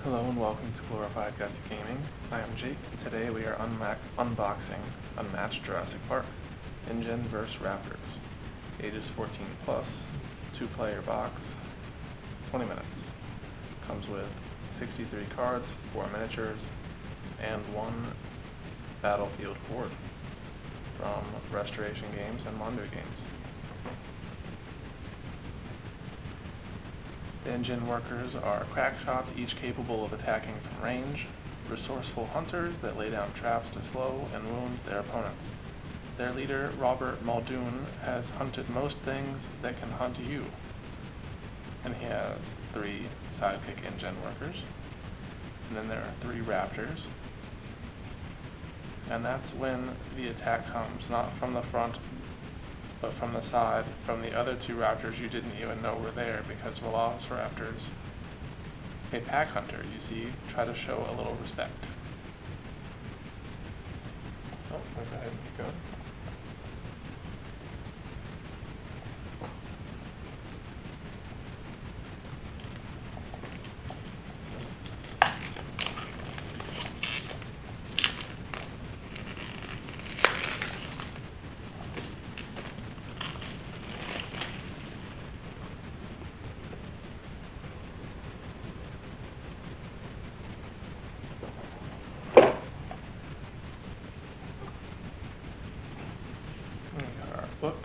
Hello and welcome to Glorified Guts Gaming. I am Jake, and today we are unboxing Unmatched Jurassic Park, InGen vs. Raptors. Ages 14 plus, 2-player box, 20 minutes. Comes with 63 cards, 4 miniatures, and 1 battlefield board from Restoration Games and Mondo Games. The InGen workers are crack shots, each capable of attacking from range, resourceful hunters that lay down traps to slow and wound their opponents. Their leader, Robert Muldoon, has hunted most things that can hunt you. And he has 3 sidekick InGen workers. And then there are 3 raptors. And that's when the attack comes, not from the front, but from the side, from the other 2 raptors you didn't even know were there, because Velociraptors, a pack hunter, you see, try to show a little respect. Oh, go ahead and keep going. We got our book.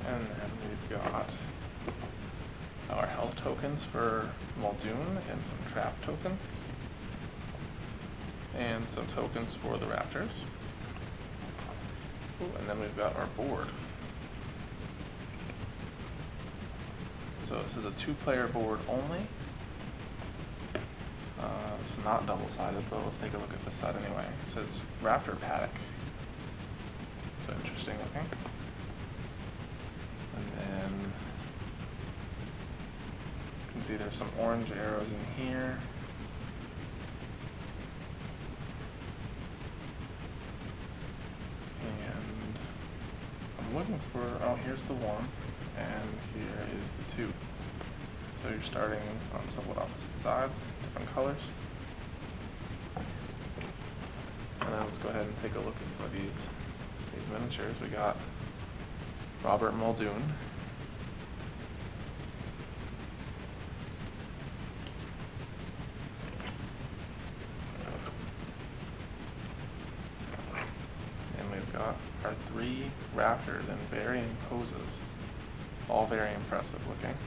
And then we've got our health tokens for Muldoon and some trap tokens. And some tokens for the raptors. Ooh, and then we've got our board. So this is a 2-player board only. It's not double-sided, but let's take a look at this side anyway. It says Raptor Paddock. So interesting looking. And then you can see there's some orange arrows in here. And I'm looking for, oh, here's the 1, and here is the 2. So you're starting on somewhat opposite sides, different colors. And now let's go ahead and take a look at some of these miniatures. We got Robert Muldoon. And we've got our 3 raptors in varying poses. All very impressive looking.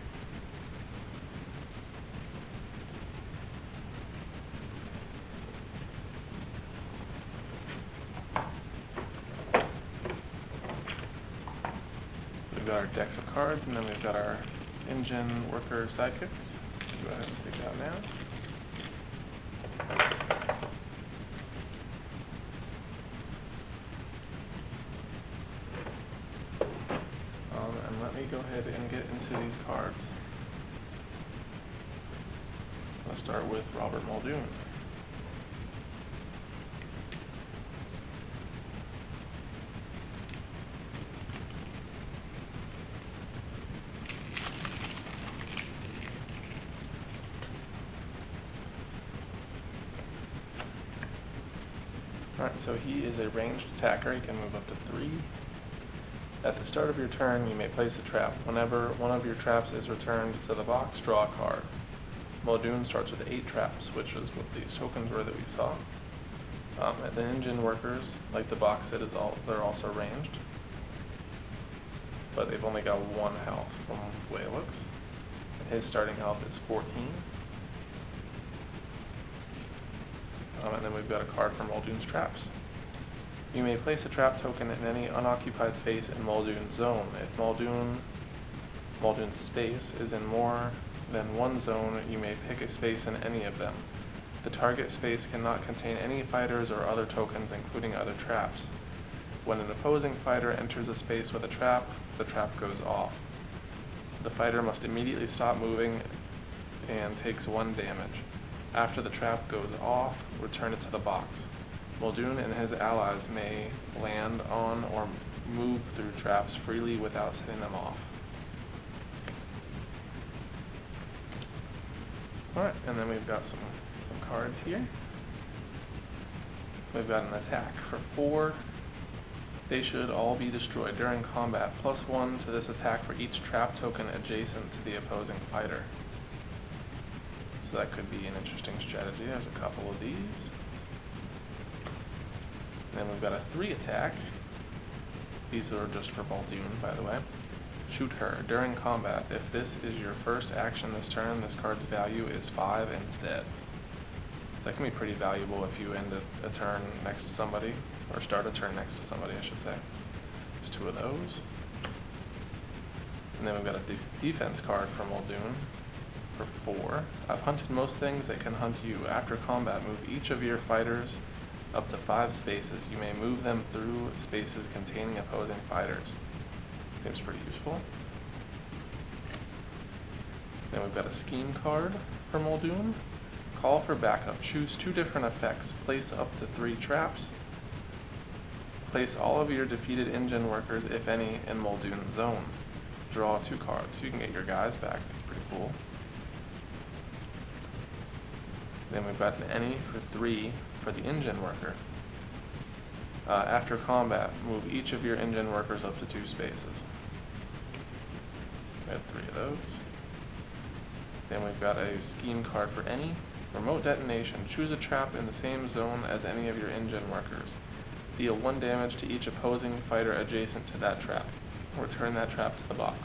We've got our decks of cards, and then we've got our InGen worker sidekicks. Go ahead and take that now. And let me go ahead and get into these cards. Let's start with Robert Muldoon. Alright, so he is a ranged attacker. He can move up to 3. At the start of your turn, you may place a trap. Whenever one of your traps is returned to the box, draw a card. Muldoon starts with 8 traps, which is what these tokens were that we saw. The InGen workers, like the box set, they're also ranged, but they've only got 1 health from the way it looks. And his starting health is 14. And then we've got a card for Muldoon's traps. You may place a trap token in any unoccupied space in Muldoon's zone. If Muldoon's space is in more than 1 zone, you may pick a space in any of them. The target space cannot contain any fighters or other tokens, including other traps. When an opposing fighter enters a space with a trap, the trap goes off. The fighter must immediately stop moving and takes 1 damage. After the trap goes off, return it to the box. Muldoon and his allies may land on or move through traps freely without setting them off. Alright, and then we've got some cards here. We've got an attack for 4. They should all be destroyed during combat. +1 to this attack for each trap token adjacent to the opposing fighter. So that could be an interesting strategy. There's a couple of these. And then we've got a 3 attack. These are just for Baldoon, by the way. Shoot her during combat. If this is your first action this turn, this card's value is 5 instead. So that can be pretty valuable if you end a turn next to somebody, or start a turn next to somebody, I should say. There's 2 of those. And then we've got a defense card from Muldoon for 4. I've hunted most things that can hunt you. After combat, move each of your fighters up to 5 spaces. You may move them through spaces containing opposing fighters. Seems pretty useful. Then we've got a scheme card for Muldoon. Call for backup. Choose 2 different effects. Place up to 3 traps. Place all of your defeated InGen workers, if any, in Muldoon's zone. Draw 2 cards. So you can get your guys back. That's pretty cool. Then we've got an any for 3 for the InGen worker. After combat, move each of your InGen workers up to 2 spaces. We had 3 of those. Then we've got a scheme card for any. Remote detonation. Choose a trap in the same zone as any of your InGen workers. Deal 1 damage to each opposing fighter adjacent to that trap. Return that trap to the box.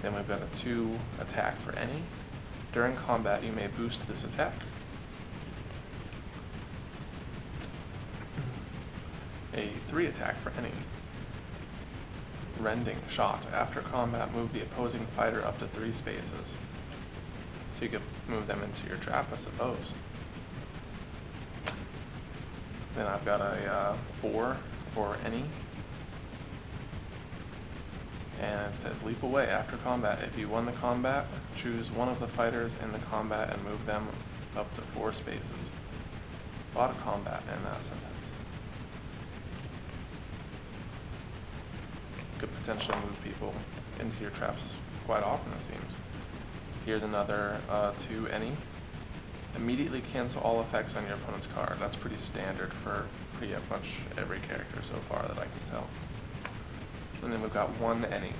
Then we've got a 2 attack for any. During combat, you may boost this attack. A 3 attack for any. Rending shot. After combat, move the opposing fighter up to 3 spaces. So you could move them into your trap, I suppose. Then I've got a 4 for any. And it says leap away after combat. If you won the combat, choose one of the fighters in the combat and move them up to 4 spaces. A lot of combat in that sentence. Could potentially move people into your traps quite often, it seems. Here's another 2 any. Immediately cancel all effects on your opponent's card. That's pretty standard for pretty much every character so far that I can tell. And then we've got 1 any.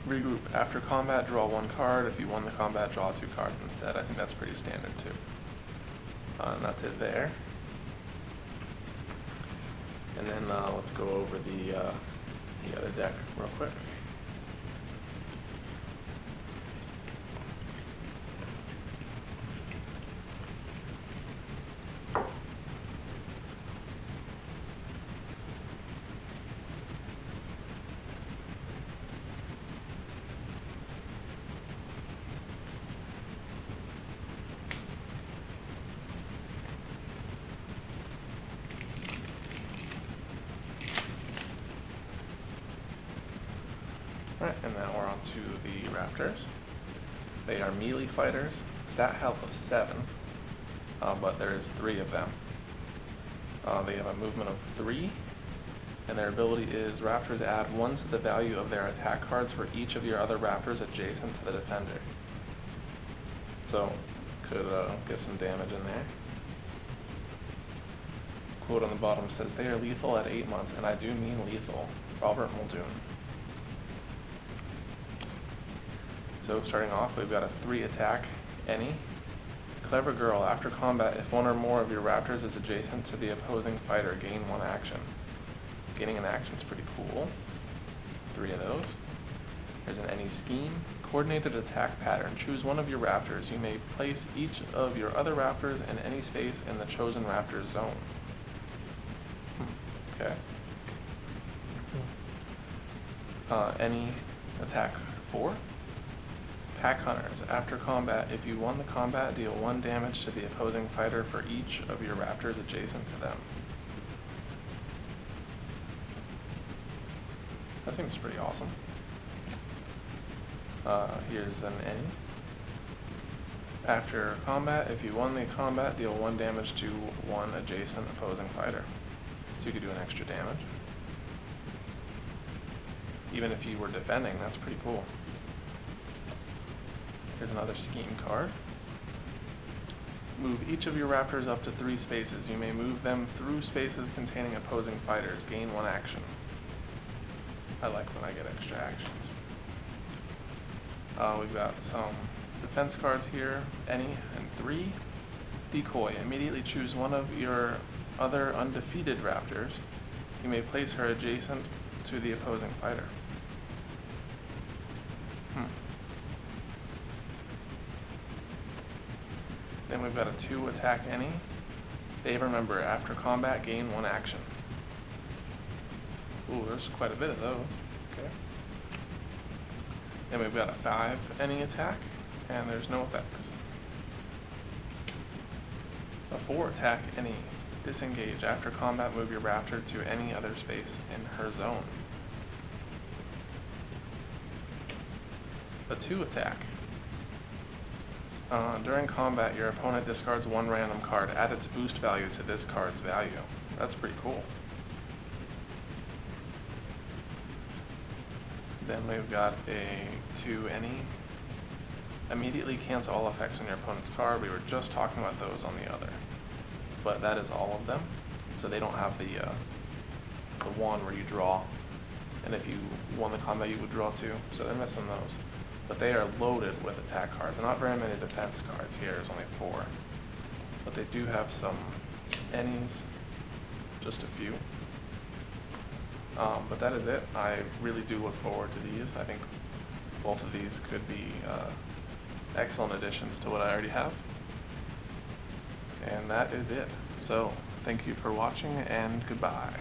Regroup. After combat, draw 1 card. If you won the combat, draw 2 cards instead. I think that's pretty standard too. And that's it there. And then let's go over the other deck real quick. Alright, and now we're on to the Raptors. They are melee fighters, stat health of 7, but there is 3 of them. They have a movement of 3, and their ability is Raptors add 1 to the value of their attack cards for each of your other Raptors adjacent to the defender. So, could get some damage in there. Quote on the bottom says, they are lethal at 8 months, and I do mean lethal. Robert Muldoon. So starting off, we've got a 3 attack, any. Clever Girl. After combat, if 1 or more of your Raptors is adjacent to the opposing fighter, gain 1 action. Gaining an action is pretty cool. 3 of those. There's an any scheme. Coordinated attack pattern. Choose 1 of your Raptors. You may place each of your other Raptors in any space in the chosen Raptor's zone. Okay. Any attack 4. Pack Hunters. After combat, if you won the combat, deal 1 damage to the opposing fighter for each of your Raptors adjacent to them. That seems pretty awesome. Here's an any. After combat, if you won the combat, deal 1 damage to 1 adjacent opposing fighter. So you could do an extra damage. even if you were defending, that's pretty cool. Here's another scheme card. Move each of your Raptors up to 3 spaces. You may move them through spaces containing opposing fighters. Gain 1 action. I like when I get extra actions. We've got some defense cards here, any, and 3. Decoy. Immediately choose one of your other undefeated Raptors. You may place her adjacent to the opposing fighter. Then we've got a 2 attack any. Favor member. After combat, gain 1 action. Ooh, there's quite a bit of those. Okay. Then we've got a 5 any attack, and there's no effects. A 4 attack any. Disengage. After combat, move your Raptor to any other space in her zone. A 2 attack. During combat, your opponent discards 1 random card. Add its boost value to this card's value. That's pretty cool. Then we've got a 2 any. Immediately cancel all effects on your opponent's card. We were just talking about those on the other. But that is all of them. So they don't have the one where you draw. And if you won the combat, you would draw 2. So they're missing those. But they are loaded with attack cards. There are not very many defense cards here. There's only 4. But they do have some any's. Just a few. But that is it. I really do look forward to these. I think both of these could be excellent additions to what I already have. And that is it. So, thank you for watching, and goodbye.